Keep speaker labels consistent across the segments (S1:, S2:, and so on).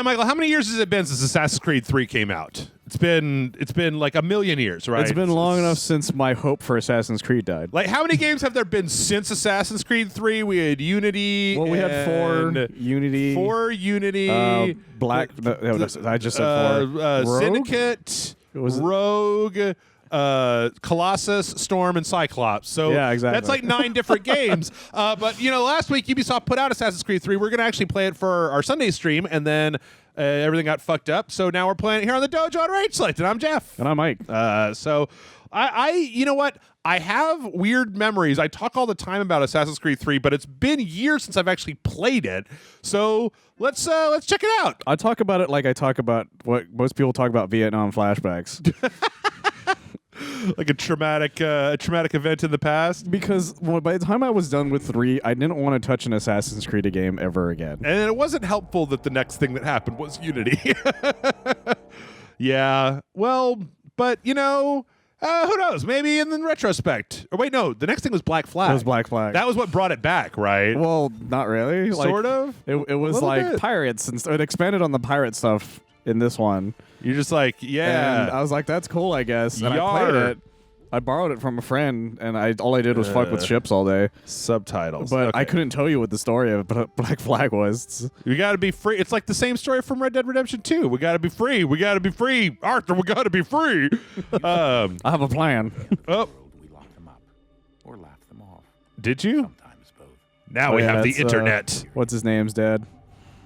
S1: right, Michael, how many years has it been since Assassin's Creed 3 came out? It's been like a million years, right?
S2: It's been long enough since my hope for Assassin's Creed died.
S1: Like, how many games have there been since Assassin's Creed 3? We had Unity.
S2: Well, we had 4 Unity.
S1: 4 Unity.
S2: Black. I just said 4.
S1: Syndicate. Rogue. Colossus, Storm, and Cyclops. So
S2: yeah, exactly.
S1: That's like 9 different games. But last week Ubisoft put out Assassin's Creed 3. We're going to actually play it for our Sunday stream, and then everything got fucked up. So now we're playing it here on the Dojo on Rage Select, and I'm Jeff.
S2: And I'm Mike.
S1: So I you know what? I have weird memories. I talk all the time about Assassin's Creed 3, but it's been years since I've actually played it. So let's check it out.
S2: I talk about it like I talk about what most people talk about Vietnam flashbacks.
S1: Like a traumatic event in the past.
S2: Because by the time I was done with 3, I didn't want to touch an Assassin's Creed game ever again.
S1: And it wasn't helpful that the next thing that happened was Unity. Yeah. Well, but who knows? Maybe in retrospect. Or wait, no. The next thing was Black Flag.
S2: It was Black Flag.
S1: That was what brought it back, right?
S2: Well, not really.
S1: Sort of.
S2: It was like
S1: bit.
S2: pirates, and it expanded on the pirate stuff in this one.
S1: You're just like, yeah.
S2: And I was like, that's cool, I guess. And I played it. I borrowed it from a friend, and all I did was fuck with ships all day.
S1: Subtitles.
S2: But
S1: okay.
S2: I couldn't tell you what the story of Black Flag was.
S1: We got to be free. It's like the same story from Red Dead Redemption 2. We got to be free. We got to be free. Arthur, we got to be free.
S2: I have a plan.
S1: Oh.
S3: We lock them up or laugh them off.
S1: Did you?
S3: Sometimes both.
S1: Now we have the internet.
S2: What's his name's dad?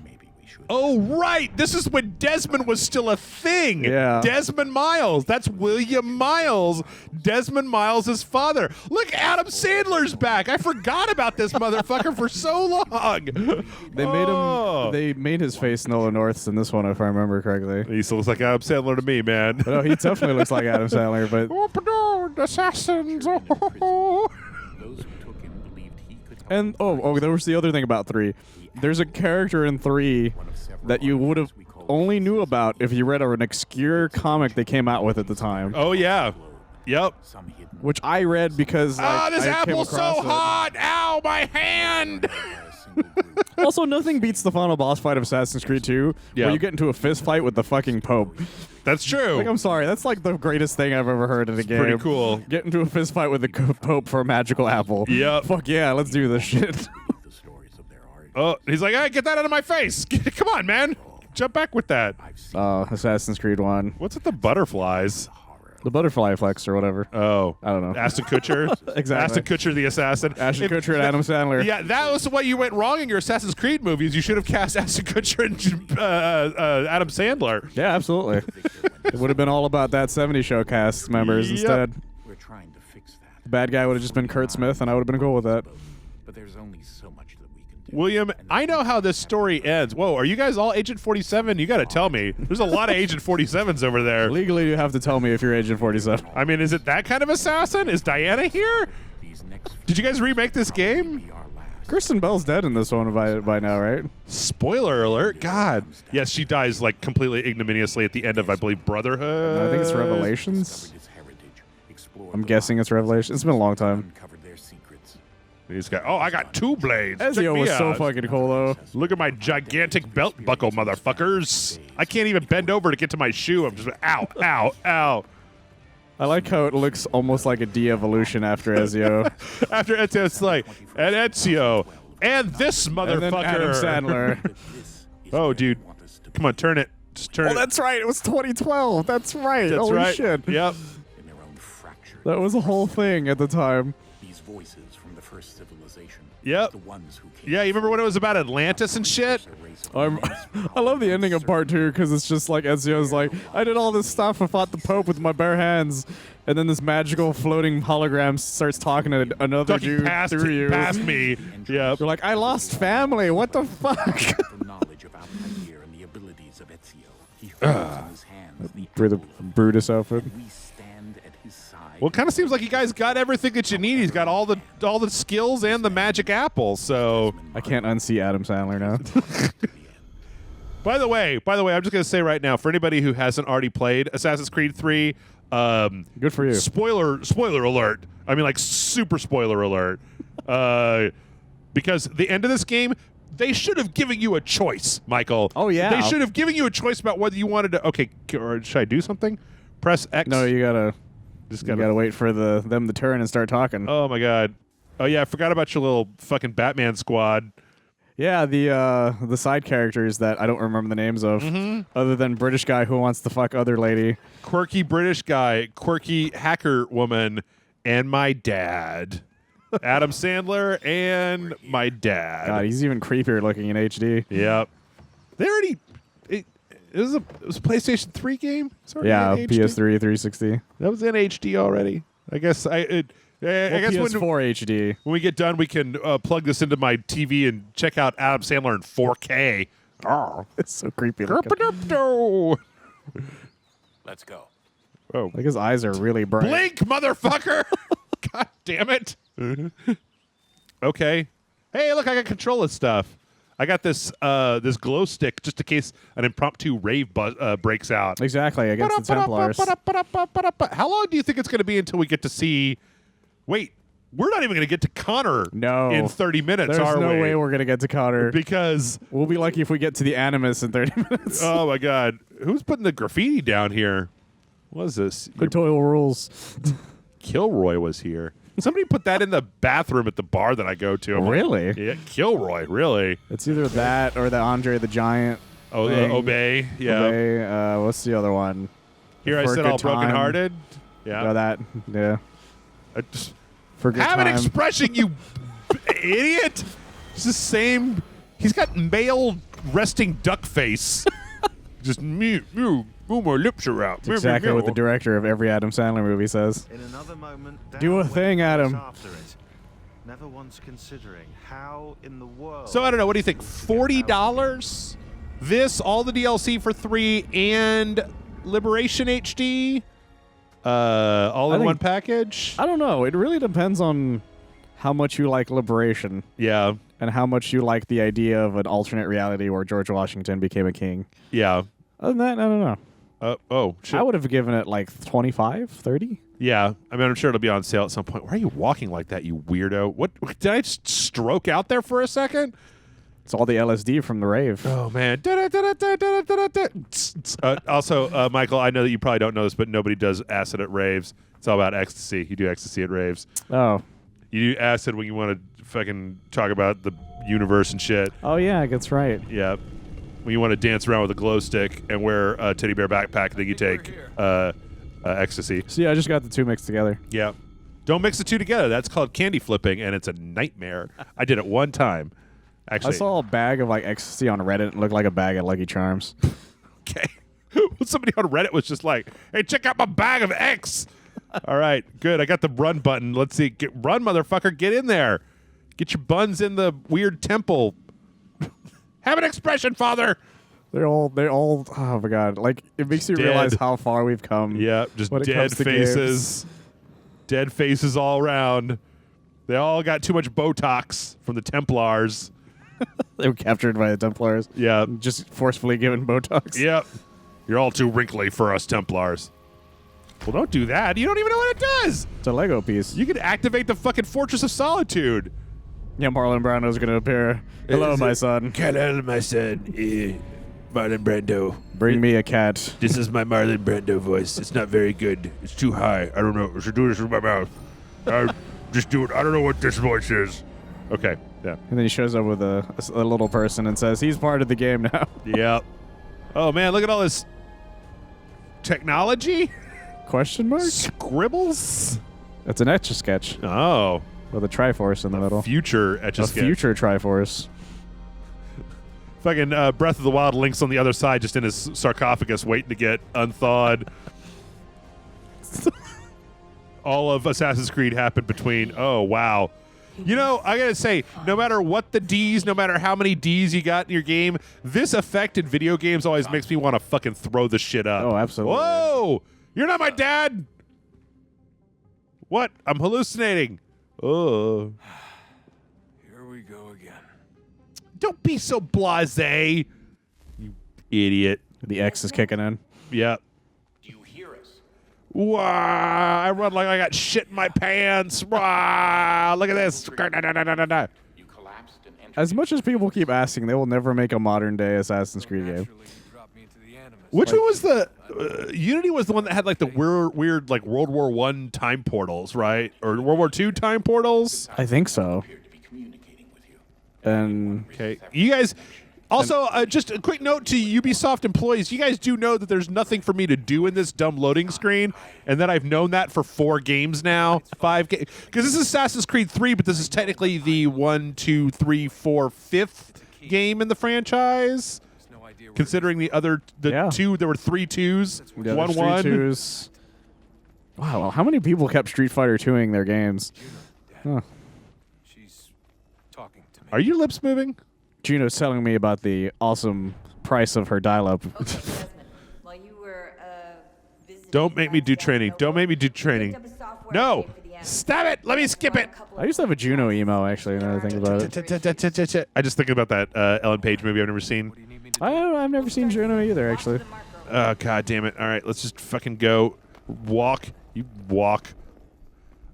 S3: Maybe we should.
S1: Oh, right. This is when Desmond was still a thing.
S2: Yeah.
S1: Desmond Miles. That's William Miles. Desmond Miles' father. Look, Adam Sandler's back. I forgot about this motherfucker for so long.
S2: They made his face Nolan North's in this one, if I remember correctly.
S1: He still looks like Adam Sandler to me, man.
S2: No, he definitely looks like Adam Sandler, but
S1: assassins.
S3: Those who took him believed he could help.
S2: and there was the other thing about 3. There's a character in 3 that you would have only knew about if you read an obscure comic they came out with at the time.
S1: Oh, yeah. Yep.
S3: Some hidden
S2: Which I read because
S1: this
S2: I came
S1: apple's so
S2: across it.
S1: hot. Ow, my hand.
S3: by a single group.
S2: Also, nothing beats the final boss fight of Assassin's Creed 2,
S1: Yeah.
S2: where you get into a fist fight with the fucking Pope.
S1: That's true.
S2: Like, I'm sorry, that's like the greatest thing I've ever heard in a game.
S1: pretty cool.
S2: Get into a fist fight with the Pope for a magical apple.
S1: Yep.
S2: Fuck yeah, let's do this shit.
S3: The stories of their art.
S1: Oh, he's like, hey, get that out of my face. Come on, man. Jump back with that.
S3: I've seen
S2: Assassin's Creed 1.
S1: What's with the butterflies?
S3: horror.
S2: The butterfly flex or whatever.
S1: Oh.
S2: I don't know.
S1: Ashton Kutcher.
S2: Exactly.
S1: Ashton Kutcher, the assassin.
S2: Ashton Kutcher and Adam Sandler.
S1: Yeah, that was what you went wrong in your Assassin's Creed movies. You should have cast Ashton Kutcher and Adam Sandler.
S2: Yeah, absolutely. It would have been all about that 70 Show cast members
S1: Yep.
S2: instead.
S3: We're trying to fix that.
S2: The bad guy would have just been Kurt Smith, and I would have been cool with that.
S3: But there's only so much that we can do.
S1: William, I know how this story ends. Whoa, are you guys all Agent 47? You got to tell me. There's a lot of Agent 47s over there.
S2: Legally, you have to tell me if you're Agent 47.
S1: I mean, is it that kind of assassin? Is Diana here?
S3: These next
S1: Did you guys remake this game?
S3: be our last.
S2: Kristen Bell's dead in this one by now, right?
S1: Spoiler alert. God. Yes, she dies like completely ignominiously at the end of, I believe, Brotherhood.
S2: I think it's Revelations.
S3: His heritage, explored
S2: I'm
S3: the
S2: guessing it's Revelations. It's been a long time.
S3: uncovered their secrets.
S1: He's got, I got 2 blades. Check
S2: Ezio
S1: me
S2: was so
S1: out.
S2: fucking cool, though.
S1: Look at my gigantic belt buckle, motherfuckers. I can't even bend over to get to my shoe. I'm just, ow, ow, ow.
S2: I like how it looks almost like a de-evolution after Ezio.
S1: After Ezio, it's like, and Ezio, and this
S2: And then
S1: motherfucker.
S2: Adam Sandler.
S3: This is
S1: Oh,
S3: where
S1: dude.
S3: they want us to
S1: Come on, turn it. Just turn
S2: Oh,
S1: it.
S2: that's right. It was 2012. That's right.
S1: That's
S2: Holy
S1: right.
S2: shit.
S1: Yep.
S3: be in their own fractured.
S2: That was a whole thing at the time.
S3: These voices from the first civilization.
S1: Yep.
S3: The ones who came
S1: Yeah, you remember when it was about Atlantis and shit?
S2: I love the ending of part 2 because it's just like Ezio's like, I did all this stuff and fought the Pope with my bare hands, and then this magical floating hologram starts talking to another
S1: Talking
S2: dude
S1: past
S2: through you.
S1: me. Yep.
S2: You're like, I lost family. What the fuck?
S3: the knowledge of Altair and the abilities of Ezio. He holds in his hands the
S2: Through the
S3: apple of
S2: Brutus outfit.
S3: and we stand at his side.
S1: Well, it kind of seems like you guys got everything that you need. He's got all the skills and the magic apple. So,
S2: I can't unsee Adam Sandler now.
S1: by the way, I'm just gonna say right now, for anybody who hasn't already played Assassin's Creed 3,
S2: Good for you.
S1: spoiler alert. I mean, like super spoiler alert. Because the end of this game, They should have given you a choice, Michael.
S2: Oh, yeah.
S1: They should have given you a choice about whether you wanted to. Okay, or should I do something? Press X.
S2: No, you gotta
S1: Just
S2: you gotta wait for them to turn and start talking.
S1: Oh my god. Oh yeah, I forgot about your little fucking Batman squad.
S2: Yeah, the side characters that I don't remember the names of, other than British guy who wants to fuck other lady.
S1: Quirky British guy, quirky hacker woman, and my dad. Adam Sandler and my dad.
S2: God, he's even creepier looking in HD.
S1: Yep. They already. It was a PlayStation 3 game. It's already
S2: Yeah,
S1: in HD.
S2: PS3, 360.
S1: That was in HD already. I guess I guess
S2: PS4 HD.
S1: when we get done, we can plug this into my TV and check out Adam Sandler in 4K. Oh,
S2: It's so creepy looking.
S1: Derp-a-derp-do.
S3: Let's go.
S1: Oh,
S2: Like his eyes are really bright.
S1: blink, motherfucker! God damn it. Okay. Hey, look, I got control of stuff. I got this this glow stick just in case an impromptu rave breaks out.
S2: Exactly, against the Templars.
S1: How long do you think it's going to be until we get to see? Wait, we're not even going to get to Connor.
S2: No.
S1: In 30 minutes,
S2: There's
S1: are
S2: no
S1: we?
S2: way we're going to get to Connor.
S1: Because
S2: We'll be lucky if we get to the Animus in 30 minutes.
S1: oh my god, who's putting the graffiti down here? What is this?
S2: The total rules.
S1: Kilroy was here. Somebody put that in the bathroom at the bar that I go to. I'm like,
S2: Really?
S1: yeah, Kilroy, really?
S2: It's either that or the Andre the Giant.
S1: Oh,
S2: thing.
S1: Obey, yeah.
S2: Obey. What's the other one?
S1: Here I
S2: For a
S1: said
S2: good
S1: all
S2: time.
S1: brokenhearted. Yeah.
S2: Oh, that. Yeah.
S1: I just,
S2: For good
S1: have an
S2: time.
S1: expression, you idiot. It's the same. He's got male resting duck face. Just mew, my lips are out.
S2: That's exactly what the director of every Adam Sandler movie says.
S4: In another moment,
S2: Do a
S4: Dan
S2: thing,
S4: went
S2: Adam.
S4: after it, never once considering how in the world.
S1: So I don't know. What do you think? $40? All the DLC for 3 and Liberation HD? All in
S2: think-
S1: one package?
S2: I don't know. It really depends on how much you like Liberation
S1: Yeah.
S2: and how much you like the idea of an alternate reality where George Washington became a king.
S1: Yeah.
S2: Other than that, I don't know.
S1: Oh, shit.
S2: I would have given it like 25, 30.
S1: Yeah. I mean, I'm sure it'll be on sale at some point. Why are you walking like that, you weirdo? What? Did I just stroke out there for a second?
S2: It's all the LSD from the rave.
S1: Oh, man. Also, Michael, I know that you probably don't know this, but nobody does acid at raves. It's all about ecstasy. You do ecstasy at raves.
S2: Oh.
S1: You do acid when you want to fucking talk about the universe and shit.
S2: Oh, yeah, that's right.
S1: Yeah. When you want to dance around with a glow stick and wear a teddy bear backpack, then you take ecstasy.
S2: So, yeah, I just got the two mixed together.
S1: Yeah. Don't mix the two together. That's called candy flipping, and it's a nightmare. I did it one time. Actually,
S2: I saw a bag of like ecstasy on Reddit. It looked like a bag of Lucky Charms.
S1: okay. Somebody on Reddit was just like, hey, check out my bag of X. All right, good. I got the run button. Let's see. Run, motherfucker. Get in there. Get your buns in the weird temple. Have an expression, father.
S2: They're all. Oh my god! Like it makes you
S1: Dead.
S2: realize how far we've come.
S1: Yeah, just
S2: when it
S1: dead
S2: comes to
S1: faces.
S2: games.
S1: Dead faces all around. They all got too much Botox from the Templars.
S2: They were captured by the Templars.
S1: Yeah.
S2: Just forcefully given Botox.
S1: Yep. You're all too wrinkly for us Templars. Well, don't do that. You don't even know what it does.
S2: It's a Lego piece.
S1: You can activate the fucking Fortress of Solitude.
S2: Yeah, Marlon Brando's gonna appear. Hello, my son.
S5: Hello, my son. Marlon Brando.
S2: Bring me a cat.
S5: This is my Marlon Brando voice. It's not very good. It's too high. I don't know. I should do this with my mouth. Just do it. I don't know what this voice is.
S1: Okay. Yeah.
S2: And then he shows up with a little person and says, he's part of the game now.
S1: Yep. Oh, man. Look at all this technology.
S2: Question mark?
S1: Scribbles.
S2: It's an Etch-a-Sketch
S1: Oh.
S2: with a Triforce in the middle.
S1: Future
S2: A
S1: Etch-a-Sketch.
S2: future Triforce.
S1: Fucking Breath of the Wild Link's on the other side, just in his sarcophagus, waiting to get unthawed. All of Assassin's Creed happened between. Oh, wow. You know, I gotta say, no matter what the Ds, no matter how many Ds you got in your game, this effect in video games always makes me want to fucking throw the shit up.
S2: Oh, absolutely.
S1: Whoa! You're not my dad! What? I'm hallucinating. Oh.
S3: Here we go again.
S1: Don't be so blasé, you idiot.
S2: The X is kicking in.
S1: Yep.
S3: Do you hear us?
S1: Wow, I run like I got shit in my pants. Wow, look at this.
S3: You collapse
S2: as much as people keep asking, they will never make a modern day Assassin's Creed game.
S1: Which one was the Unity? Was the one that had like the weird like World War I time portals, right? Or World War II time portals?
S2: I think so. And
S1: Okay, you guys. Also, just a quick note to Ubisoft employees: you guys do know that there's nothing for me to do in this dumb loading screen, and that I've known that for 4 games now, 5 games. Because this is Assassin's Creed 3, but this is technically the 1, 2, 3, 4, 5th game in the franchise. Considering the other
S2: Yeah.
S1: 2, there were 3 2s,
S2: yeah,
S1: 1
S2: Street
S1: 1.
S2: 2s. Wow, well, how many people kept Street Fighter 2ing their games? Huh.
S3: She's talking to me.
S1: Are your lips moving?
S2: Juno's telling me about the awesome price of her dial-up.
S6: Okay, Desmond, while you were visiting
S1: Don't make me do
S6: down
S1: training.
S6: the
S1: Don't make me do
S6: we
S1: training.
S6: picked up a software
S1: No!
S6: update for the Animus.
S1: Stop it! Let me skip it!
S2: I used to have a Juno email, actually, now that I think about it.
S1: I just think about that Ellen Page movie I've never seen.
S2: I've never seen Juno either, actually.
S1: Oh, god damn it. All right, let's just fucking go. Walk. You walk.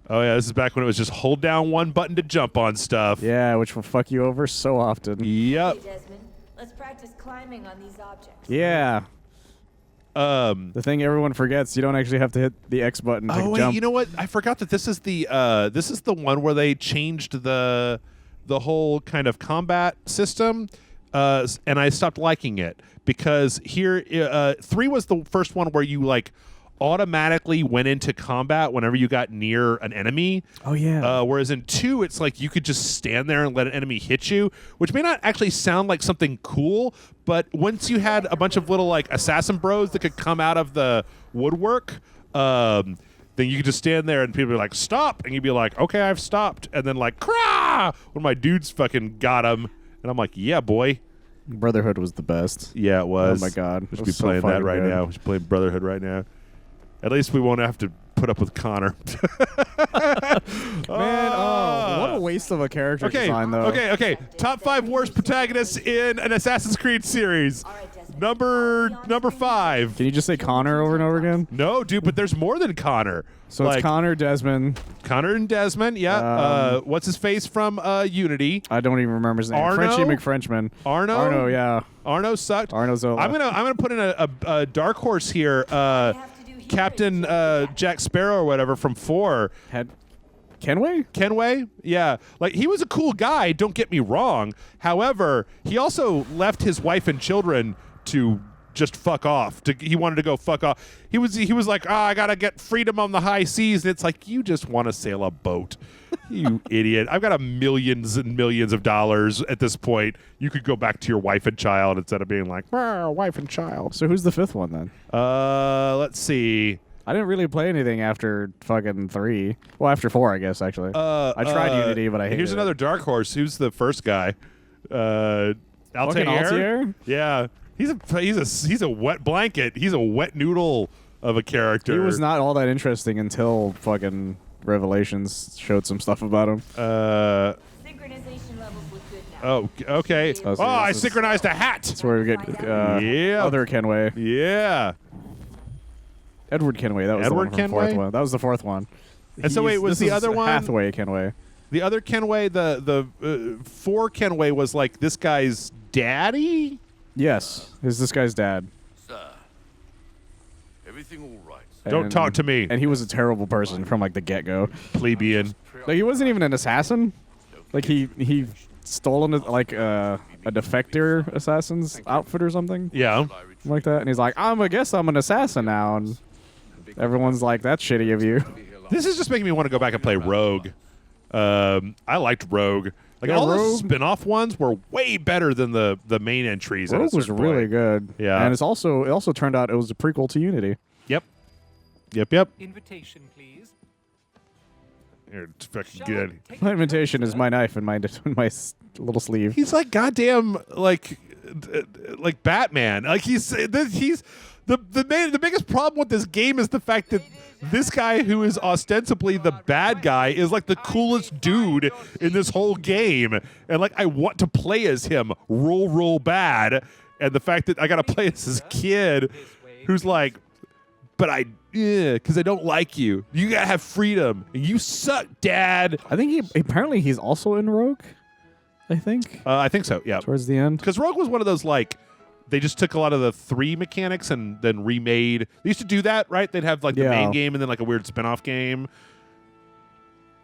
S1: Oh, yeah, this is back when it was just hold down one button to jump on stuff.
S2: Yeah, which will fuck you over so often.
S1: Yep.
S6: Hey, Desmond, let's practice climbing on these objects.
S2: Yeah. The thing everyone forgets, you don't actually have to hit the X button to
S1: Oh, wait,
S2: jump.
S1: you know what? I forgot that this is the one where they changed the whole kind of combat system, and I stopped liking it because here 3 was the first one where you like automatically went into combat whenever you got near an enemy.
S2: Oh, yeah.
S1: Whereas in 2, it's like you could just stand there and let an enemy hit you, which may not actually sound like something cool, but once you had a bunch of little like assassin bros that could come out of the woodwork, then you could just stand there and people would be like, stop! And you'd be like, okay, I've stopped. And then like, crah! One of my dudes fucking got him. And I'm like, yeah, boy.
S2: Brotherhood was the best.
S1: Yeah, it was.
S2: Oh, my God.
S1: We
S2: It
S1: should be
S2: was so
S1: playing that
S2: fucking
S1: right
S2: good.
S1: now. We should play Brotherhood right now. At least we won't have to put up with Connor.
S2: Man, oh, what a waste of a character
S1: Okay,
S2: design, though.
S1: okay. Top 5 worst protagonists in an Assassin's Creed series.
S6: All right, Desmond.
S1: Number 5.
S2: Can you just say Connor over and over again?
S1: No, dude, but there's more than Connor.
S2: So
S1: like,
S2: it's Connor, Desmond.
S1: Connor and Desmond, yeah. What's his face from Unity?
S2: I don't even remember his name.
S1: Arno?
S2: Frenchie McFrenchman.
S1: Arno?
S2: Arno, yeah.
S1: Arno sucked.
S2: Arno Zola.
S1: I'm gonna put in a dark horse here. Captain Jack Sparrow or whatever from 4.
S2: Kenway?
S1: Kenway? Yeah. Like, he was a cool guy, don't get me wrong. However, he also left his wife and children to just fuck off. He wanted to go fuck off. He was like, I gotta get freedom on the high seas. And it's like, you just want to sail a boat. You idiot. I've got millions and millions of dollars at this point. You could go back to your wife and child instead of being like, wife and child.
S2: So who's the 5th one, then?
S1: Let's see.
S2: I didn't really play anything after fucking 3. Well, after 4, I guess, actually. I tried Unity, but I hated
S1: Here's
S2: it.
S1: another dark horse. Who's the first guy? Altair?
S2: Altair?
S1: Yeah. He's a wet blanket. He's a wet noodle of a character.
S2: He was not all that interesting until fucking Revelations showed some stuff about him.
S6: Synchronization levels look good now.
S1: Oh, okay.
S2: Oh, so
S1: I
S2: this is-
S1: synchronized a hat.
S2: That's where we get
S1: Yeah.
S2: other Kenway.
S1: Yeah.
S2: Edward Kenway. That was
S1: Edward
S2: the one from
S1: Kenway?
S2: 4th one. That was the 4th one.
S1: And so wait, was
S2: this
S1: the
S2: is
S1: other one-
S2: Hathaway Kenway?
S1: The other Kenway, the 4 Kenway was like this guy's daddy?
S2: Yes. Is this guy's dad.
S3: Sir, everything all right?
S1: Don't
S2: And-
S1: talk to me.
S2: And he was a terrible person from like the get-go.
S1: Plebeian.
S2: Like he wasn't even an assassin. Like he stole a defector assassin's outfit or something
S1: Yeah.
S2: like that. And he's like, I guess I'm an assassin now. And everyone's like, that's shitty of you.
S1: This is just making me want to go back and play Rogue. I liked Rogue. Like
S2: Yeah,
S1: all the
S2: Rogue-
S1: spin-off ones were way better than the main entries. at a
S2: Rogue was
S1: certain
S2: really
S1: point.
S2: good.
S1: Yeah.
S2: And it also turned out it was a prequel to Unity.
S1: Yep.
S7: Invitation, please.
S1: Here, it's fucking good.
S2: My invitation is my knife in my little sleeve.
S1: He's like goddamn like Batman. Like he's the biggest problem with this game is the fact that this guy who is ostensibly the bad guy is like the coolest dude in this whole game, and like I want to play as him, roll bad, and the fact that I got to play as this kid who's like, but because I don't like you. You gotta have freedom. You suck, Dad.
S2: I think apparently he's also in Rogue. I think,
S1: I think so. Yeah.
S2: towards the end.
S1: Because Rogue was one of those like they just took a lot of the 3 mechanics and then remade. They used to do that, right? They'd have like the main game and then like a weird spin-off game.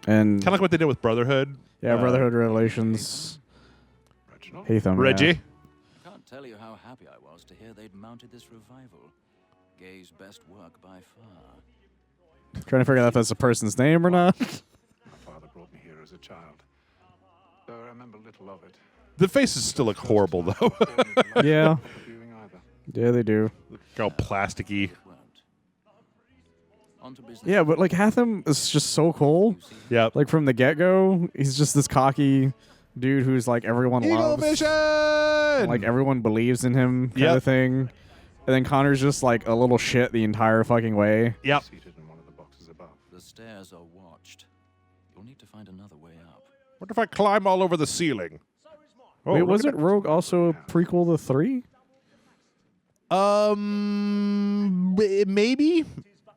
S2: And
S1: Kind of like what they did with Brotherhood.
S2: Brotherhood Revelations. Haytham.
S1: Reggie.
S2: Yeah.
S7: I can't tell you how happy I was to hear they'd mounted this revival. Gay's best work by far.
S2: Trying to figure out if that's a person's name or not.
S3: My father brought me here as a child, though I remember little of it.
S1: The faces still look horrible though.
S2: Yeah.
S3: Viewing either.
S2: Yeah, they do.
S1: They're all plasticky.
S7: It won't. On to business.
S2: Yeah, but like Haytham is just so cool.
S1: Yep.
S2: Like from the get-go, he's just this cocky dude who's like everyone
S1: Eagle
S2: loves.
S1: Vision!
S2: Like everyone believes in him kind
S1: Yep.
S2: of thing. And then Connor's just like a little shit the entire fucking way.
S1: Yep.
S3: Seated in one of the boxes above.
S7: The stairs are watched. You'll need to find another way up.
S1: What if I climb all over the ceiling? Oh,
S2: Wait,
S1: look
S2: wasn't
S1: at
S2: Rogue also a prequel to 3?
S1: Maybe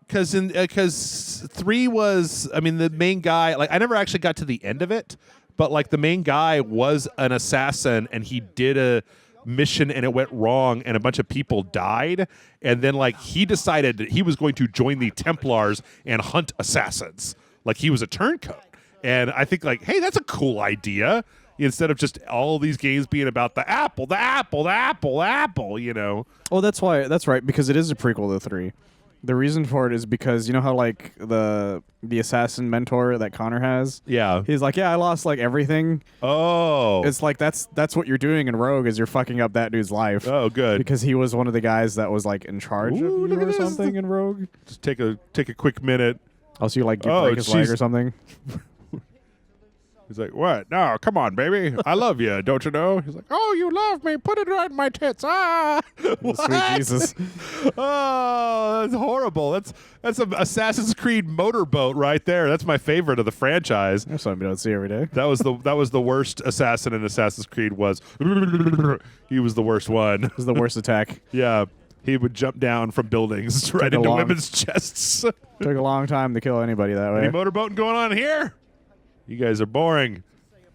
S1: because 3 was. I mean, the main guy. Like, I never actually got to the end of it, but like the main guy was an assassin, and he did a mission, and it went wrong, and a bunch of people died, and then like he decided that he was going to join the Templars and hunt assassins. Like he was a turncoat, and I think like, hey, that's a cool idea. Instead of just all these games being about the apple, the apple, the apple, the apple, you know.
S2: Oh, that's why. That's right, because it is a prequel to 3. The reason for it is because you know how like the assassin mentor that Connor has.
S1: Yeah.
S2: He's like, yeah, I lost like everything.
S1: Oh.
S2: It's like that's what you're doing in Rogue is you're fucking up that dude's life.
S1: Oh, good.
S2: Because he was one of the guys that was like in charge
S1: Ooh,
S2: of
S1: look
S2: you
S1: at
S2: or
S1: this.
S2: something in Rogue.
S1: Just take a quick minute.
S2: Also, you like
S1: Oh,
S2: break his leg
S1: jeez.
S2: or something.
S1: He's like, what? No, come on, baby. I love you. Don't you know? He's like, oh, you love me. Put it right in my tits. Ah. What?
S2: Sweet Jesus.
S1: Oh, that's horrible. That's an Assassin's Creed motorboat right there. That's my favorite of the franchise.
S2: That's something you don't see every day.
S1: That was the worst assassin in Assassin's Creed was. He was the worst one.
S2: This is the worst attack.
S1: Yeah. He would jump down from buildings right
S2: a
S1: into
S2: long-
S1: women's chests.
S2: Took a long time to kill anybody that way.
S1: Any motorboating going on here? You guys are boring.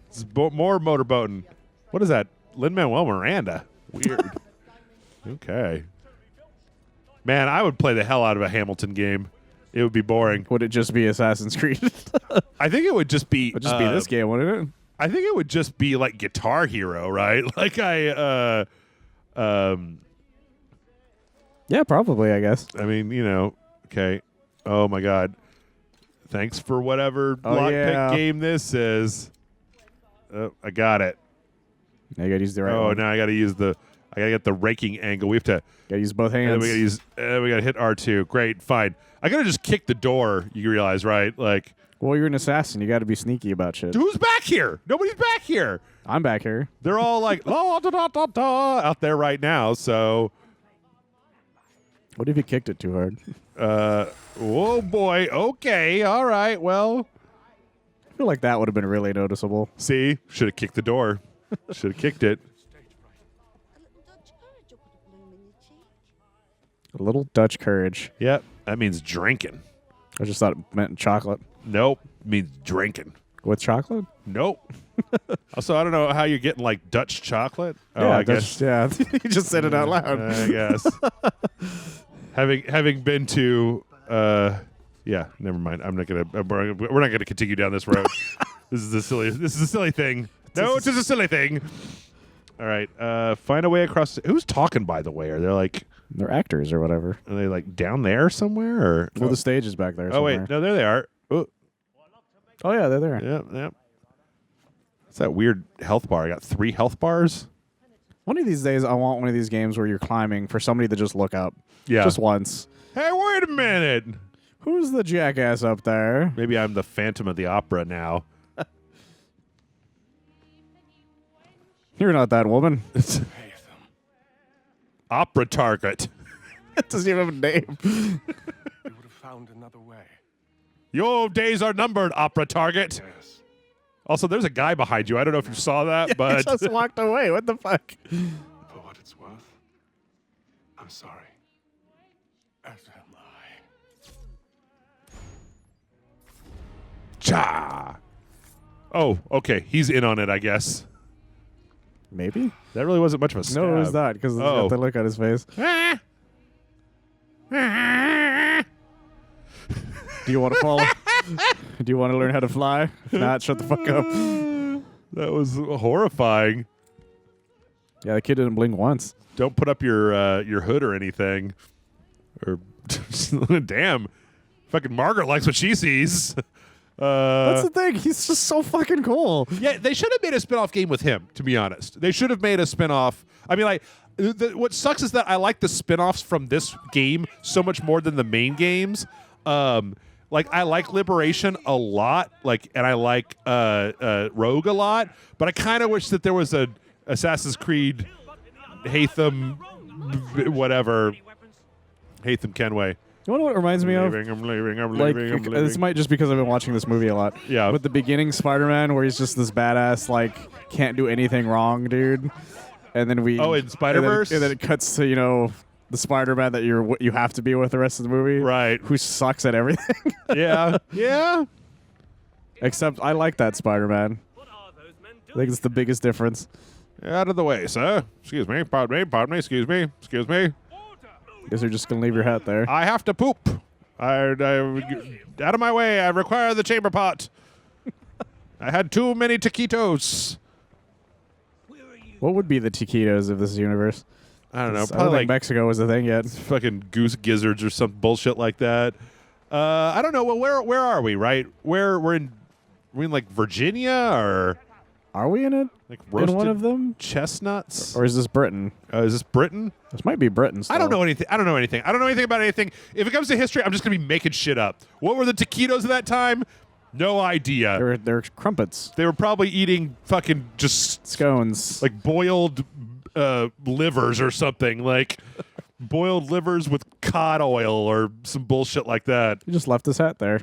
S1: This is more motorboating. What is that? Lin-Manuel Miranda. Weird. Okay. Man, I would play the hell out of a Hamilton game. It would be boring.
S2: Would it just be Assassin's Creed?
S1: I think it would just be.
S2: Would just be this game, wouldn't it?
S1: I think it would just be like Guitar Hero, right? Like
S2: Yeah, probably. I guess.
S1: I mean, you know. Okay. Oh my God. Thanks for whatever lockpick game this is. Oh, I got it.
S2: Now you gotta use the right
S1: Oh,
S2: one.
S1: now I got to use I got to get the raking angle. We have to.
S2: Gotta use both
S1: And then
S2: hands.
S1: we got to use. We got to hit R2. Great, fine. I gotta just kick the door. You realize, right? Like,
S2: Well, you're an assassin. You gotta be sneaky about shit.
S1: who's back here? Nobody's back here.
S2: I'm back here.
S1: They're all like la, da, da, da, da, out there right now. So,
S2: What if you kicked it too hard?
S1: oh boy. Okay. All right. Well,
S2: I feel like that would have been really noticeable.
S1: see, should have kicked the door. Should have kicked it.
S2: A little Dutch courage.
S1: Yep. That means drinking.
S2: I just thought it meant chocolate.
S1: Nope. Means drinking.
S2: With chocolate?
S1: Nope. Also, I don't know how you're getting like Dutch chocolate. Oh,
S2: yeah,
S1: I guess.
S2: Yeah, you just said it out loud.
S1: I guess. having been to, yeah, never mind. I'm not gonna. We're not gonna continue down this road. This is a silly thing. No, it's just a silly thing. All right. Find a way across. Who's talking? By the way, are they like?
S2: They're actors or whatever.
S1: Are they like down there somewhere? Or
S2: Well, the stage is back there.
S1: oh wait,
S2: somewhere.
S1: no, there they are.
S2: Oh yeah, they're there.
S1: Yep, yep. What's that weird health bar? I got 3 health bars.
S2: One of these days, I want one of these games where you're climbing for somebody to just look up.
S1: Yeah.
S2: Just once.
S1: Hey, wait a minute.
S2: Who's the jackass up there?
S1: Maybe I'm the Phantom of the Opera now.
S2: You're not that woman.
S3: Haytham.
S1: Opera target.
S2: It doesn't even have a name.
S3: You would have found another way.
S1: Your days are numbered, Opera target.
S3: Yes.
S1: Also, there's a guy behind you. I don't know if you saw that,
S2: I
S1: but
S2: just walked away. What the fuck?
S3: For what it's worth, I'm sorry. As am I.
S1: cha. Oh, okay. He's in on it, I guess.
S2: Maybe.
S1: That really wasn't much of a stab.
S2: No, it was not because he's got the look on his face. Do you want to follow? Do you want to learn how to fly? If not, shut the fuck up.
S1: That was horrifying.
S2: Yeah, the kid didn't blink once.
S1: Don't put up your hood or anything. Or damn, fucking Margaret likes what she sees.
S2: That's the thing. He's just so fucking cool.
S1: Yeah, they should have made a spin-off game with him, to be honest. They should have made a spin-off. I mean, like, what sucks is that I like the spin-offs from this game so much more than the main games. Like, I like Liberation a lot, like, and I like Rogue a lot, but I kind of wish that there was a Assassin's Creed Haytham, whatever, Haytham Kenway.
S2: You know what it reminds me of?
S1: I'm leaving.
S2: This might just because I've been watching this movie a lot.
S1: Yeah.
S2: With the beginning Spider-Man, where he's just this badass, like, can't do anything wrong, dude. And then we...
S1: Oh, in Spider-Verse?
S2: And then it cuts to, the Spider-Man that you have to be with the rest of the movie.
S1: Right.
S2: Who sucks at everything.
S1: Yeah. Yeah.
S2: Except I like that Spider-Man. I think it's the biggest difference.
S1: Out of the way, sir. Excuse me. Pardon me. Excuse me.
S2: Guess you're just going to leave your hat there.
S1: I have to poop. Out of my way. I require the chamber pot. I had too many taquitos.
S2: What would be the taquitos of this universe?
S1: I don't know.
S2: I don't
S1: Probably
S2: think Mexico was a thing yet.
S1: fucking goose gizzards or some bullshit like that. I don't know. Well, where are we? Right? We're in like Virginia or
S2: Are we in it?
S1: like
S2: In
S1: roasted
S2: one of them?
S1: chestnuts?
S2: Or is this Britain?
S1: Is this Britain?
S2: This might be Britain still.
S1: I don't know anything. I don't know anything about anything. If it comes to history, I'm just gonna be making shit up. What were the taquitos of that time? No idea.
S2: They're crumpets.
S1: They were probably eating fucking just
S2: Scones.
S1: like boiled livers or something, like boiled livers with cod oil or some bullshit like that.
S2: He just left his hat there.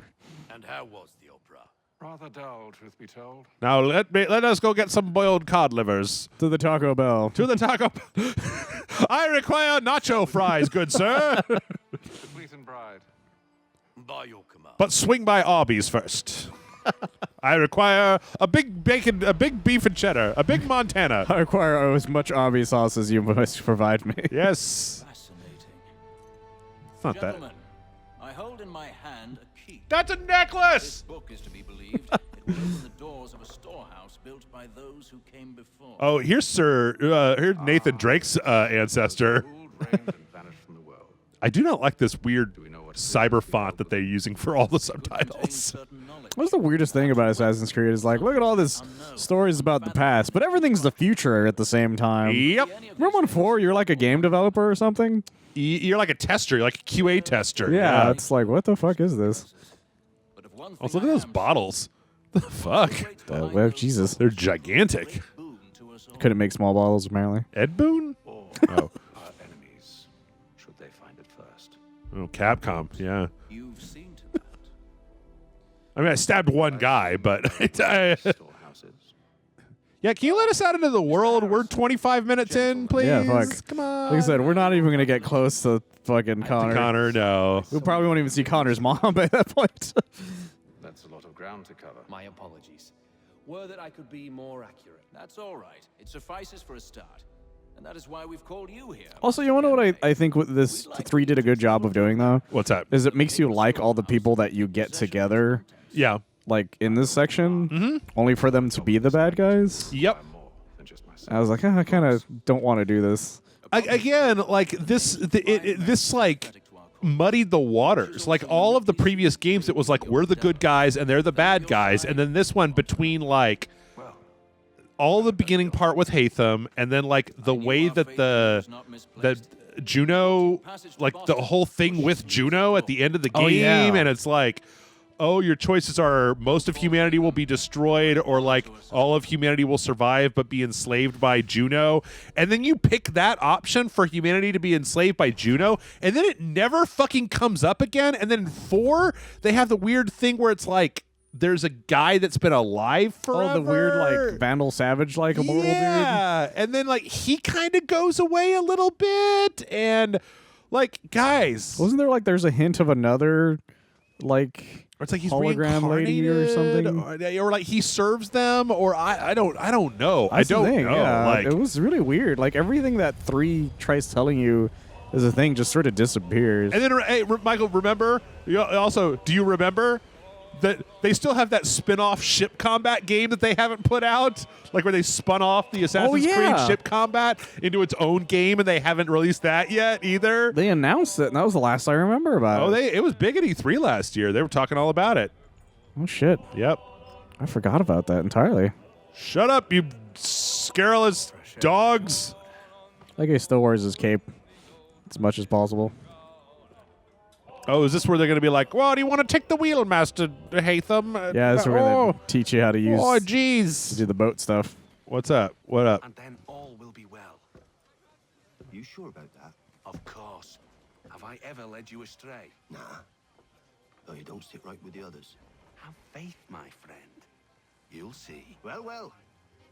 S3: And how was the opera?
S8: Rather dull, truth be told.
S1: Now let us go get some boiled cod livers.
S2: To the Taco Bell.
S1: To the taco. I require nacho fries, good sir.
S8: The Bleaton Bride.
S3: By your command.
S1: But swing by Arby's first. I require a big bacon, a big beef and cheddar, a big Montana.
S2: I require as much Arby's sauce as you must provide me.
S1: Yes.
S7: Fascinating.
S1: It's not that.
S7: Gentlemen, I hold in my hand a key.
S1: That's a
S7: This
S1: necklace.
S7: book is to be believed. It will open the doors of a storehouse built by those who came before.
S1: Oh, here's here's Nathan Drake's ancestor.
S8: Ruled, reigned, and vanished from the world.
S1: I do not like this weird
S8: we know what
S1: cyber font that they're using for all the
S7: Contains
S1: subtitles.
S7: certain knowledge.
S2: What's the weirdest thing about Assassin's Creed is like, look at all this stories about the past, but everything's the future at the same time.
S1: Yep.
S2: Remember when 4, you're like a game developer or something?
S1: You're like a tester. You're like a QA tester.
S2: Yeah, it's like, what the fuck is this?
S7: But of one thing
S1: Also, look
S7: I
S1: at those
S7: am
S1: bottles. The fuck?
S7: sure,
S2: Well, Jesus.
S1: They're gigantic.
S7: boon to us all.
S2: Couldn't make small bottles, apparently.
S1: Ed Boon?
S8: All
S1: Oh.
S8: our enemies, should they find it first.
S1: Oh, Capcom. Yeah.
S7: You've seen to that.
S1: I mean, I stabbed one guy, but
S8: Storehouses.
S1: yeah. Can you let us out into the world? We're 25 minutes in, please.
S2: Yeah, fuck.
S1: Come on.
S2: Like I said, we're not even going to get close to fucking Connor.
S1: Connor, no.
S2: We probably won't even see Connor's mom by that point.
S8: That's a lot of ground to cover.
S9: My apologies. Were that I could be more accurate.
S7: That's all right. It suffices for a start. And that is why we've called you here.
S2: Also, you want to know what I think what this 3 did a good job of doing, though?
S1: What's that?
S2: Is it makes you like all the people that you get together,
S1: Yeah.
S2: like, in this section, only for them to be the bad guys.
S1: Yep.
S8: More than just myself.
S2: I was like, I kind of don't want to do this.
S1: Again, like this, this like muddied the waters. Like all of the previous games, it was like we're the good guys and they're the bad guys, and then this one between like all the beginning part with Haytham, and then like the way that that Juno, like the whole thing with Juno at the end of the game,
S2: Oh, yeah.
S1: and it's like, oh, your choices are most of humanity will be destroyed, or like all of humanity will survive but be enslaved by Juno. And then you pick that option for humanity to be enslaved by Juno, and then it never fucking comes up again. And then in 4, they have the weird thing where it's like there's a guy that's been alive forever.
S2: Oh, the weird, like, Vandal Savage, like, immortal dude.
S1: Yeah, and then like he kind of goes away a little bit, and like guys,
S2: Wasn't there, like, there's a hint of another, like,
S1: Or it's like he's
S2: hologram lady or something.
S1: or like he serves them, or I don't know.
S2: That's
S1: I don't
S2: the thing,
S1: know.
S2: Yeah.
S1: Like,
S2: it was really weird. Like everything that 3 tries telling you is a thing just sort of disappears.
S1: and then, hey, Michael, remember? Also, do you remember that they still have that spin-off ship combat game that they haven't put out? Like where they spun off the Assassin's Creed ship combat into its own game, and they haven't released that yet either.
S2: They announced it, and that was the last I remember about it.
S1: It was big at E3 last year. They were talking all about it.
S2: Oh, shit.
S1: Yep.
S2: I forgot about that entirely.
S1: Shut up, you scurrilous dogs.
S2: That guy still wears his cape as much as possible.
S1: Oh, is this where they're going to be like, well, do you want to take the wheel, Master Haytham?
S2: Yeah, that's where they teach you how to use
S1: Oh,
S2: to
S1: jeez.
S2: do the boat stuff.
S1: What's up? What up?
S3: And then all will be well.
S10: You sure about that?
S3: Of course. Have I ever led you astray?
S10: Nah. Though you don't sit right with the others.
S3: Have faith, my friend. You'll see.
S10: Well, well.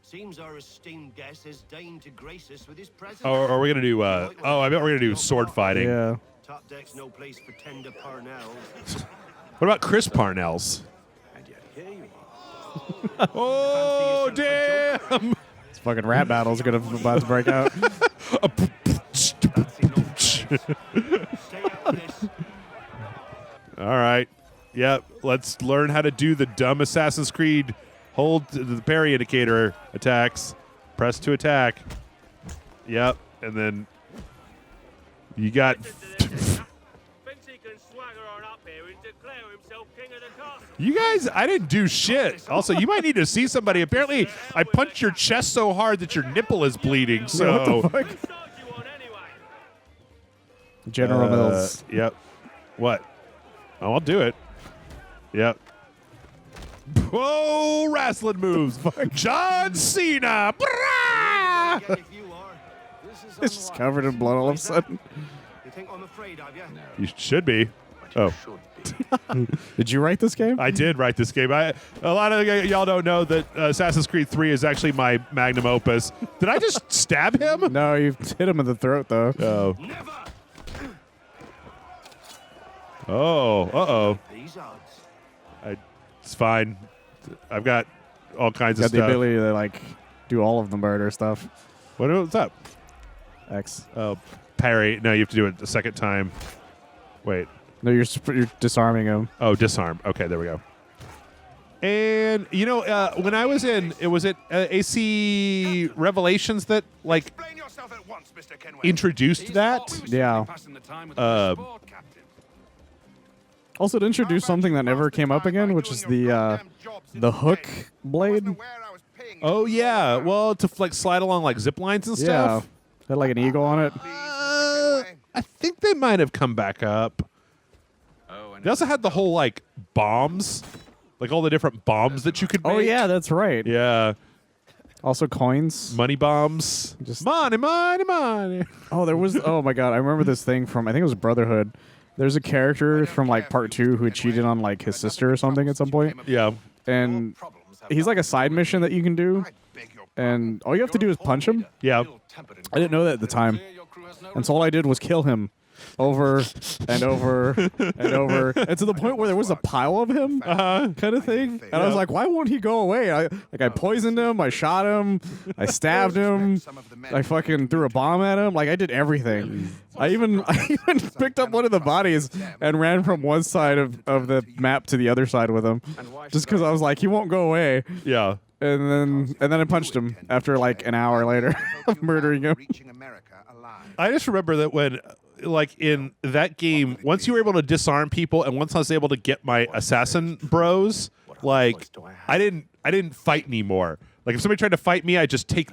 S10: Seems our esteemed guest has deigned to grace us with his presence.
S1: Oh, are we going to do, I bet we're going to do sword fighting.
S2: Yeah.
S10: Top deck's no place for tender Parnells.
S1: What about Chris Parnell's?
S3: And yet here you are.
S1: Oh, damn.
S2: This fucking rap battle's about to break out.
S10: Fancy no friends. Stay out of this.
S1: All right. Yep. Let's learn how to do the dumb Assassin's Creed hold the parry indicator attacks. Press to attack. Yep. And then you got... You guys, I didn't do shit. Also, you might need to see somebody. Apparently, I punched your chest so hard that your nipple is bleeding. So,
S2: what the fuck? General Mills.
S1: Yep. What? Oh, I'll do it. Yep. Whoa, wrestling moves. John Cena. Brah!
S10: Again, if you are.
S2: It's just covered in blood all of a sudden.
S10: You think I'm afraid of you?
S1: You should be. Oh,
S2: Did you write this game?
S1: I did write this game. A lot of y'all don't know that Assassin's Creed 3 is actually my magnum opus. Did I just stab him?
S2: No, you hit him in the throat, though.
S1: Oh. Oh. Uh-oh.
S10: These odds.
S1: It's fine. I've got all kinds
S2: Got
S1: of
S2: the
S1: stuff.
S2: ability to, like, do all of the murder stuff.
S1: What's up?
S2: X.
S1: Oh, parry. No, you have to do it the second time. Wait.
S2: No, you're disarming him.
S1: Oh, disarm. Okay, there we go. And, you know, when I was in, was it AC Revelations that, like,
S3: Explain yourself at once, Mr. Kenway.
S1: introduced that?
S2: Yeah. Also, it introduced something that never came up again, which is the hook blade.
S1: Oh, yeah. Well, to, like, slide along, like, zip lines and
S2: Yeah.
S1: stuff?
S2: Had, like, an eagle on it.
S1: I think they might have come back up. They also had the whole, like, bombs. Like, all the different bombs that you could make.
S2: Oh, yeah, that's right.
S1: Yeah.
S2: Also coins.
S1: Money bombs.
S2: Just
S1: money, money, money.
S2: Oh, there was... Oh, my God. I remember this thing from... I think it was Brotherhood. There's a character from, like, part 2 who had cheated on, like, his sister or something at some point.
S1: Yeah.
S2: And he's, like, a side mission that you can do. And all you have to do is punch him.
S1: Yeah.
S2: I didn't know that at the time. And so all I did was kill him over and over and over. And to the point where there was a pile of him kind of thing. And I was like, why won't he go away? I poisoned him. I shot him. I stabbed him. I fucking threw a bomb at him. Like, I did everything. I even picked up one of the bodies and ran from one side of the map to the other side with him. Just because I was like, he won't go away.
S1: Yeah.
S2: And then I punched him after like an hour later of murdering him.
S1: I just remember that when, like, in that game, once you were able to disarm people and once I was able to get my assassin bros, like, I didn't fight anymore. Like, if somebody tried to fight me, I just take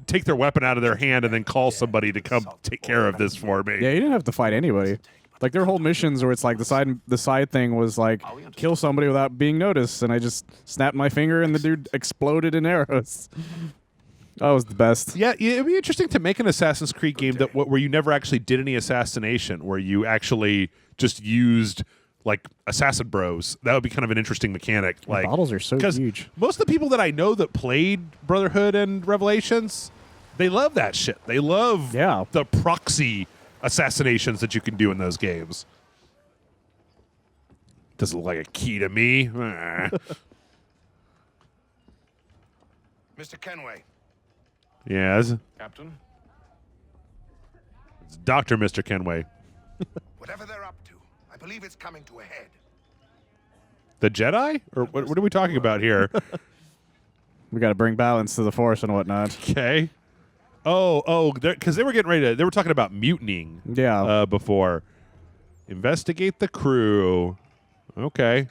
S1: take their weapon out of their hand and then call somebody to come take care of this for me.
S2: Yeah, you didn't have to fight anybody. Like, there were whole missions where it's like the side thing was like kill somebody without being noticed, and I just snapped my finger and the dude exploded in arrows. That was the best.
S1: Yeah, it'd be interesting to make an Assassin's Creed game where you never actually did any assassination, where you actually just used, like, assassin bros. That would be kind of an interesting mechanic.
S2: The
S1: like,
S2: bottles are so huge.
S1: Most of the people that I know that played Brotherhood and Revelations, they love that shit. They love the proxy assassinations that you can do in those games. Doesn't look like a key to me. Ah.
S10: Mr. Kenway.
S1: Yes.
S8: Captain?
S1: It's Dr. Mr. Kenway.
S10: Whatever they're up to, I believe it's coming to a head.
S1: The Jedi? Or what are we talking about here?
S2: We got to bring balance to the Force and whatnot.
S1: Okay. Oh, because they were getting ready to. They were talking about mutinying.
S2: Yeah.
S1: Before. Investigate the crew. Okay.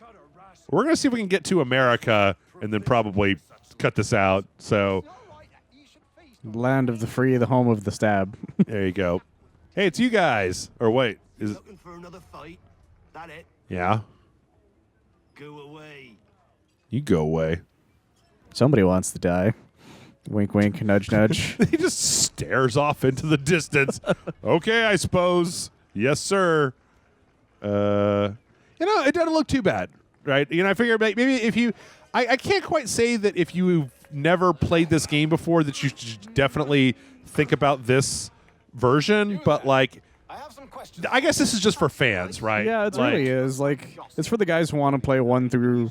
S1: We're gonna see if we can get to America and then probably cut this out. So
S2: Land of the free, the home of the stab.
S1: there you go. Hey, it's you guys. Or wait, is
S10: Looking for another fight? That it?
S1: yeah?
S10: Go away.
S1: You go away.
S2: Somebody wants to die. Wink, wink, nudge, nudge.
S1: He just stares off into the distance. Okay, I suppose. Yes, sir. It doesn't look too bad, right? I figure maybe if you, I can't quite say that if you've never played this game before that you should definitely think about this version, but like, I guess this is just for fans, right?
S2: Yeah, it
S1: like,
S2: really is. Like, it's for the guys who want to play one through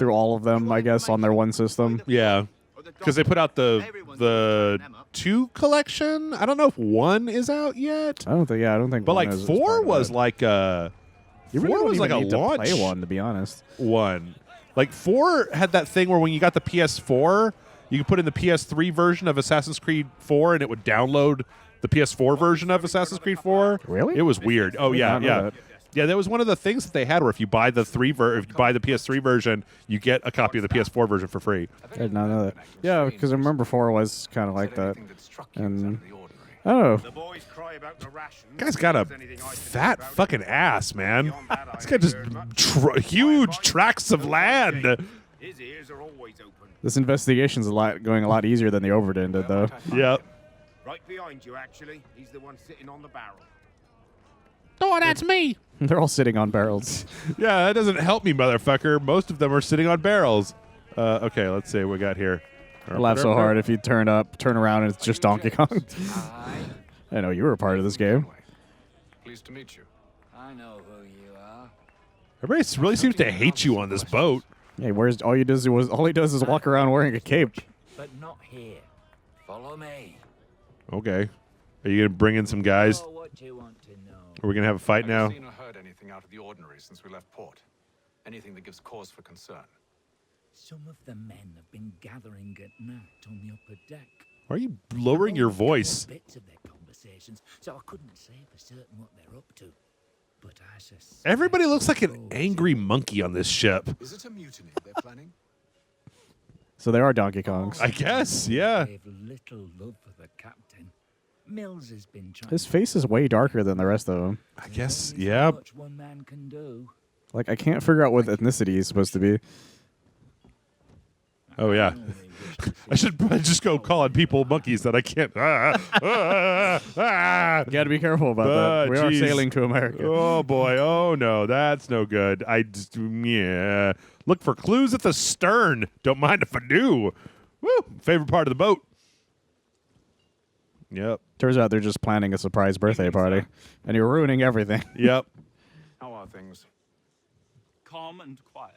S2: all of them, I guess, on their one system.
S1: Yeah. Because they put out the 2 collection. I don't know if 1 is out yet.
S2: I don't think.
S1: But
S2: one
S1: like
S2: is
S1: 4
S2: part of
S1: was
S2: it.
S1: like a.
S2: You
S1: 4
S2: really
S1: was like a
S2: need to
S1: launch
S2: play one, to be honest.
S1: one. Like 4 had that thing where when you got the PS4, you could put in the PS3 version of Assassin's Creed 4, and it would download the PS4 version of Assassin's Creed 4.
S2: Really?
S1: It was weird. Oh
S2: did
S1: yeah,
S2: not know
S1: yeah.
S2: that.
S1: Yeah, that was one of the things that they had where if you buy the if you buy the PS3 version, you get a copy of the PS4 version for free.
S2: I did not know that. Yeah, because I remember 4 was kind of like that. And I don't know.
S10: The boys cry about the rations.
S1: Guy's got a fat fucking ass, man. This guy just huge tracts of land.
S10: His ears are always open.
S2: This investigation's going a lot easier than the Overton did, though.
S1: Yep.
S10: Right behind you, actually. He's the one sitting on the barrel.
S1: Oh, that's me.
S2: They're all sitting on barrels.
S1: Yeah, that doesn't help me, motherfucker. Most of them are sitting on barrels. Okay, let's see what we got here.
S2: I laugh so hard if you turn around, and it's just Donkey Kong. I know you were a part of this game.
S8: Pleased to meet you.
S7: I know who you are.
S1: Everybody really seems to hate you on this boat.
S2: Hey, all he does is walk around wearing a cape.
S7: But not here. Follow me.
S1: Okay. Are you going to bring in some guys?
S7: Oh, what do you want to know?
S1: Are we going to have a fight
S8: Have you
S1: now?
S8: seen or heard anything out of the ordinary since we left port? Anything that gives cause for concern?
S11: Some of the men have been gathering at night on the upper deck.
S1: Why are you lowering your voice?
S11: Bits of their conversations, so I couldn't say for certain what they're up to. But I suspect
S1: Everybody looks like an angry monkey on this ship.
S8: Is it a mutiny they're planning?
S2: So there are Donkey Kongs.
S1: I guess, yeah.
S11: they've little love for the captain. Mills has been trying.
S2: His face is way darker than the rest of them.
S1: I guess,
S11: There's
S1: yeah.
S11: only so much one man can do.
S2: Like, I can't figure out what ethnicity he's supposed to be.
S1: Oh, yeah. I should probably just go calling people monkeys that I can't.
S2: You got to be careful about that. We are
S1: Jeez.
S2: sailing to America.
S1: Oh, boy. Oh, no. That's no good. Yeah. Look for clues at the stern. Don't mind if I do. Woo. Favorite part of the boat. Yep.
S2: Turns out they're just planning a surprise birthday party, and you're ruining everything.
S1: Yep.
S8: How are things?
S12: Calm and quiet.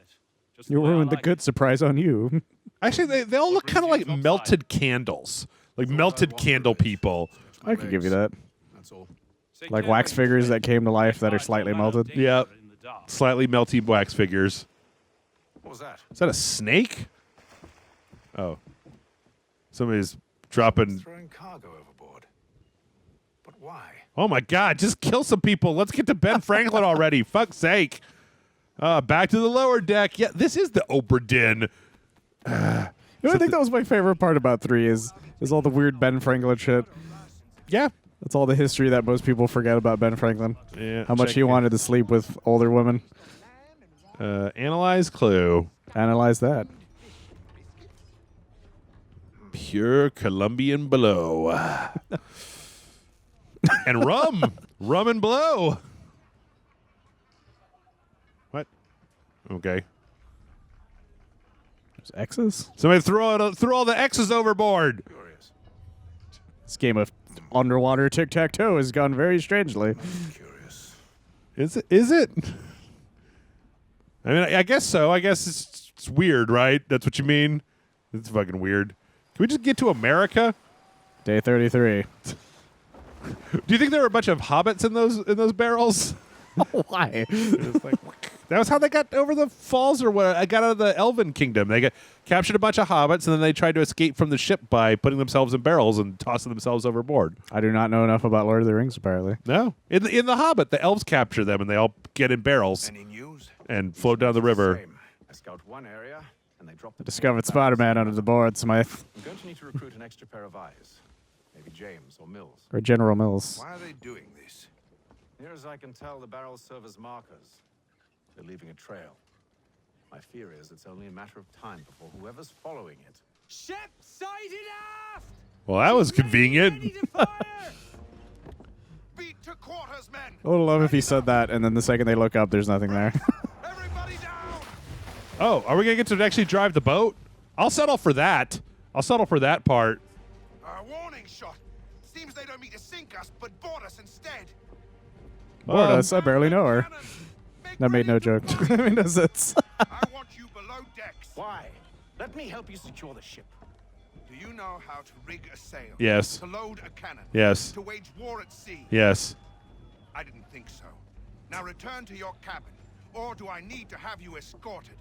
S12: Just
S2: You
S12: the way I
S2: ruined the
S12: like
S2: good surprise on you.
S1: Actually, they all look kind of like melted candles. Like melted candle people.
S2: I could give you that.
S8: That's all.
S12: it.
S2: Like wax figures that came to life that are slightly melted.
S1: Yep. Slightly melty wax figures.
S8: What was that?
S1: Is that a snake? Oh. Somebody's dropping.
S8: Throwing cargo overboard. But why?
S1: Oh my God, just kill some people. Let's get to Ben Franklin already. Fuck's sake. Back to the lower deck. Yeah, this is the Oprah Den.
S2: You know, I think that was my favorite part about 3 is all the weird Ben Franklin shit.
S1: Yeah.
S2: That's all the history that most people forget about Ben Franklin.
S1: Yeah.
S2: How much
S1: check
S2: he
S1: here.
S2: wanted to sleep with older women.
S1: Analyze clue.
S2: Analyze that.
S1: Pure Colombian blow. And rum. Rum and blow. What? Okay.
S2: There's X's?
S1: Somebody throw all the X's overboard.
S8: Curious.
S2: This game of underwater tic-tac-toe has gone very strangely.
S8: Curious.
S1: Is it? I mean, I guess so. I guess it's weird, right? That's what you mean? It's fucking weird. Can we just get to America?
S2: Day 33.
S1: Do you think there were a bunch of hobbits in those barrels?
S2: Why?
S1: That was how they got over the falls, or what? I got out of the Elven Kingdom. They captured a bunch of hobbits, and then they tried to escape from the ship by putting themselves in barrels and tossing themselves overboard.
S2: I do not know enough about Lord of the Rings, apparently.
S1: No, in the Hobbit, the elves capture them, and they all get in barrels and float down the river.
S8: I scout one area, and they drop the
S2: Discovered Spider-Man under the board, Smythe.
S8: I'm going to need to recruit an extra pair of eyes. Maybe James or Mills.
S2: Or General Mills.
S8: Why are they doing this? Near as I can tell, the barrels serve as markers. They're leaving a trail. My fear is it's only a matter of time before whoever's following it.
S9: Ship sighted aft!
S1: Well, that was convenient.
S8: Beat to quarters, men!
S2: I would love if he said that, and then the second they look up, there's nothing there.
S1: Oh, are we going to get to actually drive the boat? I'll settle for that. I'll settle for that part.
S8: Warning shot. Seems they don't mean to sink us, but board us instead.
S2: Board us? I barely know her. That made no joke. I mean, no sense.
S8: I want you below decks. Why? Let me help you secure the ship. Do you know how to rig a sail?
S1: Yes.
S8: To load a cannon?
S1: Yes.
S8: To wage war at sea?
S1: Yes.
S8: I didn't think so. Now return to your cabin, or do I need to have you escorted?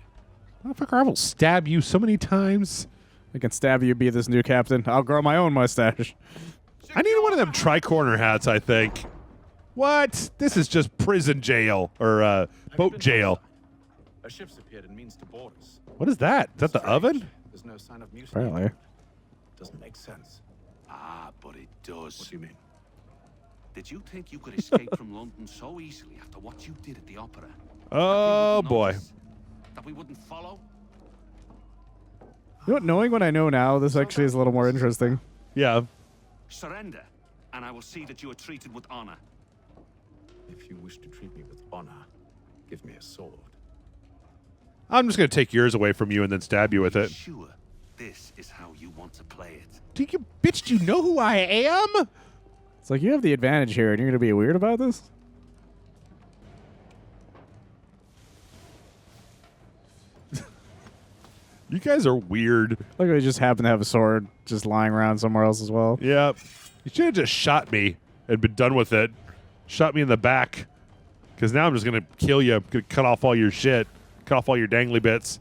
S1: Motherfucker, I will stab you so many times.
S2: I can stab you, be this new captain. I'll grow my own mustache.
S1: I need one of them tri-corner hats, I think. What? This is just prison jail, or boat jail.
S8: A ship's appeared and means to board us.
S1: What is that? Is that the oven?
S8: There's no sign of mutiny.
S2: Apparently.
S8: Doesn't make sense.
S3: Ah, but it does.
S8: What do you mean?
S3: Did you think you could escape from London so easily after what you did at the opera?
S1: Oh, boy.
S3: That we wouldn't follow?
S2: You know what, knowing what I know now, this actually is a little more interesting.
S1: Yeah.
S3: Surrender, and I will see that you are treated with honor.
S8: If you wish to treat me with honor, give me a sword.
S1: I'm just going to take yours away from you and then stab you with it.
S3: Sure, this is how you want to play it.
S1: Do you, bitch, do you know who I am?
S2: It's like, you have the advantage here, and you're going to be weird about this?
S1: You guys are weird.
S2: Like, they just happen to have a sword just lying around somewhere else as well.
S1: Yeah. You should have just shot me and been done with it. Shot me in the back. Because now I'm just going to kill you. I'm going to cut off all your shit. Cut off all your dangly bits.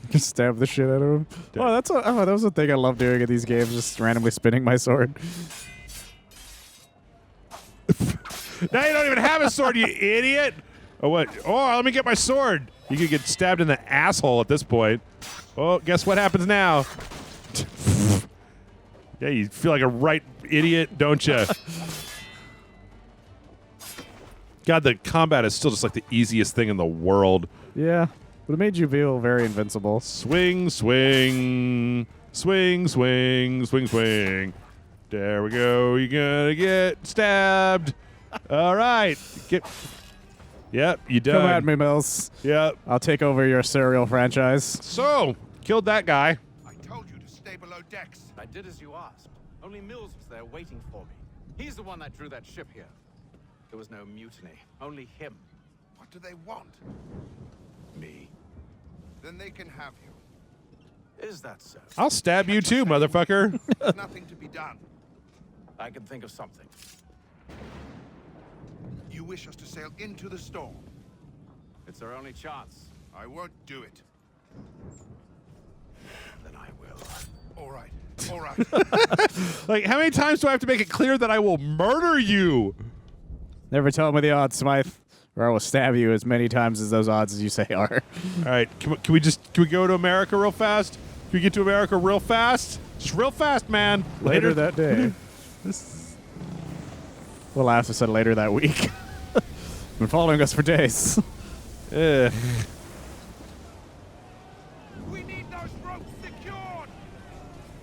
S2: Just stab the shit out of him. Oh, that was a thing I love doing in these games, just randomly spinning my sword.
S1: Now you don't even have a sword, you idiot. Oh, what? Oh, let me get my sword. You could get stabbed in the asshole at this point. Oh, guess what happens now? Yeah, you feel like a right idiot, don't you? God, the combat is still just like the easiest thing in the world.
S2: Yeah, but it made you feel very invincible.
S1: Swing, swing, swing, swing, swing, swing. There we go. You're gonna get stabbed. All right. Yep, you done.
S2: Come at me, Mills.
S1: Yep.
S2: I'll take over your cereal franchise.
S1: So, killed that guy.
S8: I told you to stay below decks. I did as you asked. Only Mills was there waiting for me. He's the one that drew that ship here. There was no mutiny. Only him. What do they want? Me. Then they can have you. Is that so?
S1: I'll stab you too, motherfucker.
S8: There's nothing to be done. I can think of something. You wish us to sail into the storm? It's our only chance. I won't do it. Then I will. All right. All right.
S1: Like, how many times do I have to make it clear that I will murder you?
S2: Never tell me the odds, Smythe, or I will stab you as many times as those odds as you say are.
S1: All right, can we go to America real fast? Can we get to America real fast? Just real fast, man.
S2: Later that day. Well, I also said later that week. Been following us for days.
S1: Ugh.
S8: We need those ropes secured.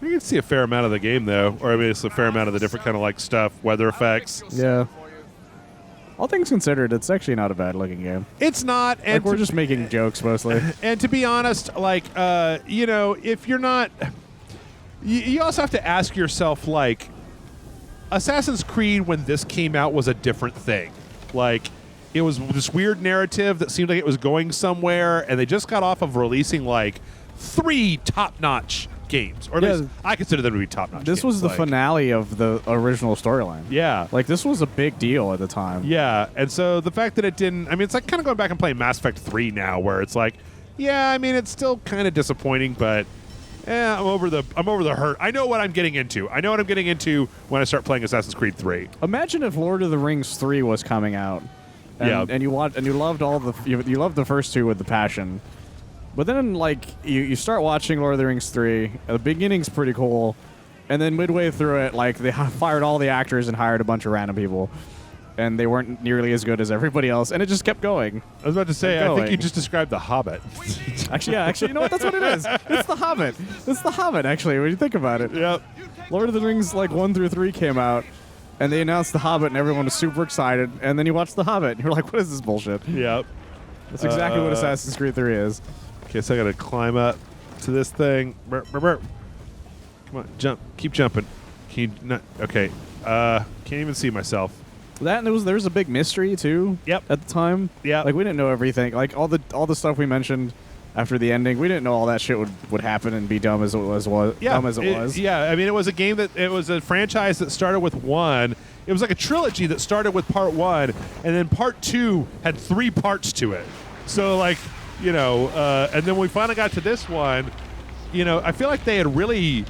S1: You can see a fair amount of the game, though. Or, I mean, it's a fair amount of the different kind of, like, stuff. Weather effects.
S2: Yeah. All things considered, it's actually not a bad-looking game.
S1: It's not. And
S2: like, we're just making jokes, mostly.
S1: And to be honest, like, you know, if you're not... You also have to ask yourself, like, Assassin's Creed, when this came out, was a different thing. Like, it was this weird narrative that seemed like it was going somewhere, and they just got off of releasing, like, 3 top-notch games. Or at least I consider them to be top-notch
S2: This
S1: games.
S2: was the finale of the original storyline.
S1: Yeah.
S2: Like, this was a big deal at the time.
S1: Yeah, and so the fact that it didn't... I mean, it's like kind of going back and playing Mass Effect 3 now, where it's like, yeah, I mean, it's still kind of disappointing, but... I'm over the hurt. I know what I'm getting into. I know what I'm getting into when I start playing Assassin's Creed 3.
S2: Imagine if Lord of the Rings 3 was coming out, and you loved all the you loved the first 2 with the passion, but then like you start watching Lord of the Rings 3. The beginning's pretty cool, and then midway through it, like they fired all the actors and hired a bunch of random people. And they weren't nearly as good as everybody else, and it just kept going.
S1: I was about to say, I think you just described The Hobbit.
S2: Actually, you know what? That's what it is. It's The Hobbit. It's The Hobbit, actually, when you think about it.
S1: Yep.
S2: Lord of the Rings, like, 1 through 3 came out, and they announced The Hobbit, and everyone was super excited, and then you watch The Hobbit, and you're like, what is this bullshit?
S1: Yep.
S2: That's exactly what Assassin's Creed 3 is.
S1: Okay, so I gotta climb up to this thing. Burp, burp, burp. Come on, jump. Keep jumping. Can you not? Okay. Can't even see myself.
S2: That, and there was a big mystery too.
S1: Yep.
S2: At the time.
S1: Yeah.
S2: Like we didn't know everything. Like all the stuff we mentioned after the ending, we didn't know all that shit would happen and be dumb as it was.
S1: Yeah.
S2: Dumb as it was.
S1: Yeah. I mean, it was a game it was a franchise that started with 1. It was like a trilogy that started with part 1, and then part 2 had 3 parts to it. So like, and then when we finally got to this one, I feel like they had really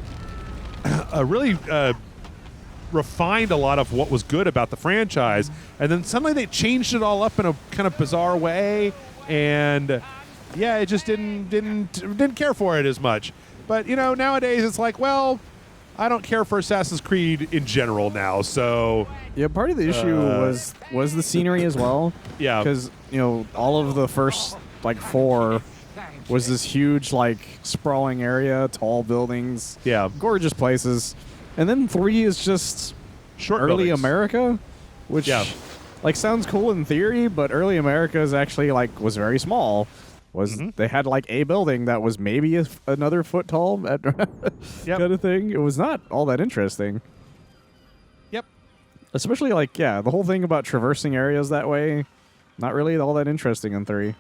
S1: refined a lot of what was good about the franchise, and then suddenly they changed it all up in a kind of bizarre way, and yeah, it just didn't care for it as much. But nowadays it's like, well, I don't care for Assassin's Creed in general now, so
S2: yeah. Part of the issue was the scenery as well.
S1: Yeah,
S2: because all of the first like 4 was this huge like sprawling area, tall buildings, gorgeous places. And then 3 is just early America, which like sounds cool in theory, but early America is actually like was very small. They had like a building that was maybe another foot tall, kind of thing. It was not all that interesting.
S1: Yep.
S2: Especially like the whole thing about traversing areas that way, not really all that interesting in 3.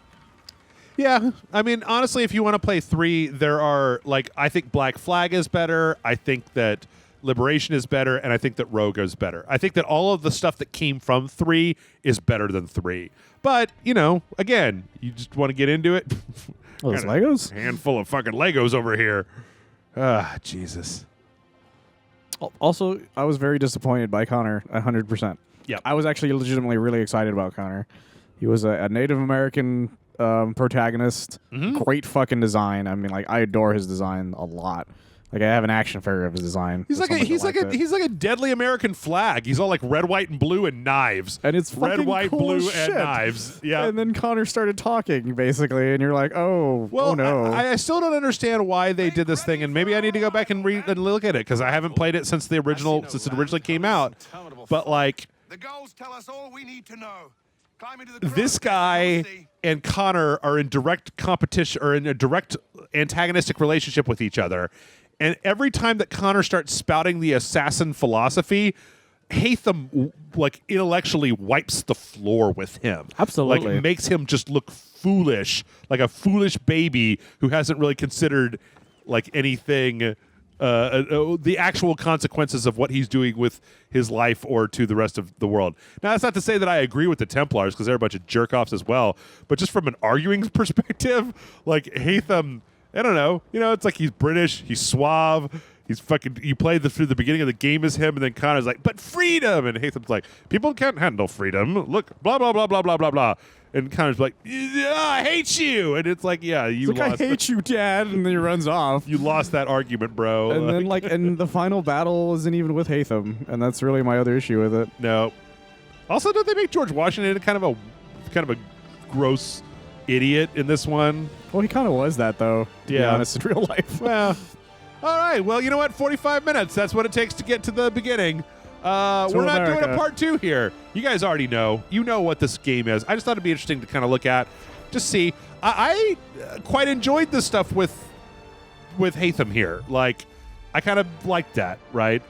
S1: Yeah, I mean, honestly, if you want to play 3, there are like I think Black Flag is better. I think that Liberation is better, and I think that Rogue is better. I think that all of the stuff that came from 3 is better than 3. But, again, you just want to get into it.
S2: Those Legos?
S1: Handful of fucking Legos over here. Ah, Jesus.
S2: Also, I was very disappointed by Connor, 100%.
S1: Yeah,
S2: I was actually legitimately really excited about Connor. He was a Native American protagonist. Great fucking design. I mean, like, I adore his design a lot. Like I have an action figure of his design.
S1: He's like a deadly American flag. He's all like red, white, and blue and knives.
S2: And it's
S1: red, white,
S2: cool
S1: blue,
S2: as shit.
S1: and knives. Yeah.
S2: And then Connor started talking basically, and you're like, oh no.
S1: I still don't understand why they did this thing, and maybe I need to go back and look at it because I haven't played it since it originally came out. But like,
S8: the goals tell us all we need to know.
S1: This guy and Connor are in direct competition or in a direct antagonistic relationship with each other. And every time that Connor starts spouting the assassin philosophy, Haytham like intellectually wipes the floor with him.
S2: Absolutely.
S1: Like makes him just look foolish, like a foolish baby who hasn't really considered like anything the actual consequences of what he's doing with his life or to the rest of the world. Now, that's not to say that I agree with the Templars because they're a bunch of jerk-offs as well, but just from an arguing perspective, like Haytham, I don't know, it's like he's British, he's suave, he's fucking, you play through the beginning of the game as him, and then Connor's like, but freedom! And Haytham's like, people can't handle freedom, look, blah, blah, blah, blah, blah, blah, blah. And Connor's like, I hate you! And it's like, yeah, you lost.
S2: I hate you, Dad! And then he runs off.
S1: You lost that argument, bro.
S2: And then, and the final battle isn't even with Haytham, and that's really my other issue with it.
S1: No. Also, don't they make George Washington kind of a gross idiot in this one?
S2: Well, he kind of was that, though, to be honest, in real life.
S1: Well, all right. Well, you know what? 45 minutes. That's what it takes to get to the beginning. We're not doing a part 2 here. You guys already know. You know what this game is. I just thought it'd be interesting to kind of look at, just see. I quite enjoyed this stuff with Haytham here. Like, I kind of liked that, right?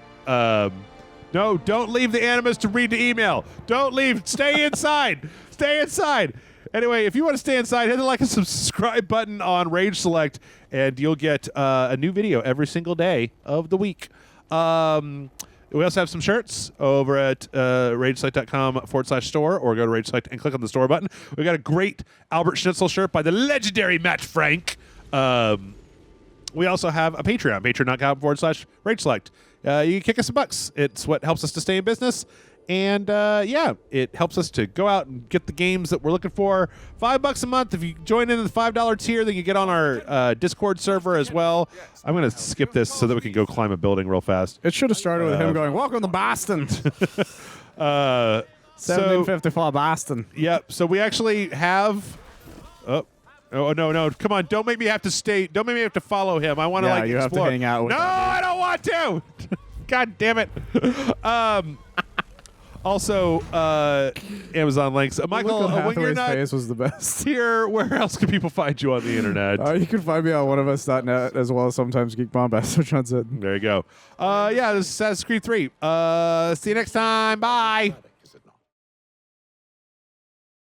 S1: No, don't leave the Animus to read the email. Don't leave. Stay inside. Stay inside. Anyway, if you want to stay inside, hit the like and subscribe button on Rage Select, and you'll get a new video every single day of the week. We also have some shirts over at rageselect.com/store, or go to Rage Select and click on the store button. We got a great Albert Schnitzel shirt by the legendary Matt Frank. We also have a Patreon, patreon.com/Rage Select. You can kick us $1. It's what helps us to stay in business. And yeah, it helps us to go out and get the games that we're looking for. $5 a month. If you join in the $5 tier, then you get on our Discord server as well. I'm going to skip this so that we can go climb a building real fast.
S2: It should have started with him going, "Welcome to Boston." 1754 Boston.
S1: Yep. So we actually have. Oh no! Come on! Don't make me have to stay. Don't make me have to follow him. I want to like
S2: you
S1: explore.
S2: have to hang out with
S1: No,
S2: him.
S1: I don't want to. God damn it. Also, Amazon links. Michael, when you're not
S2: face was the best.
S1: here, where else can people find you on the internet?
S2: You can find me on oneofus.net as well as sometimes Geek Bombast, which on said.
S1: There you go. Yeah, this is Assassin's Creed 3. See you next time. Bye.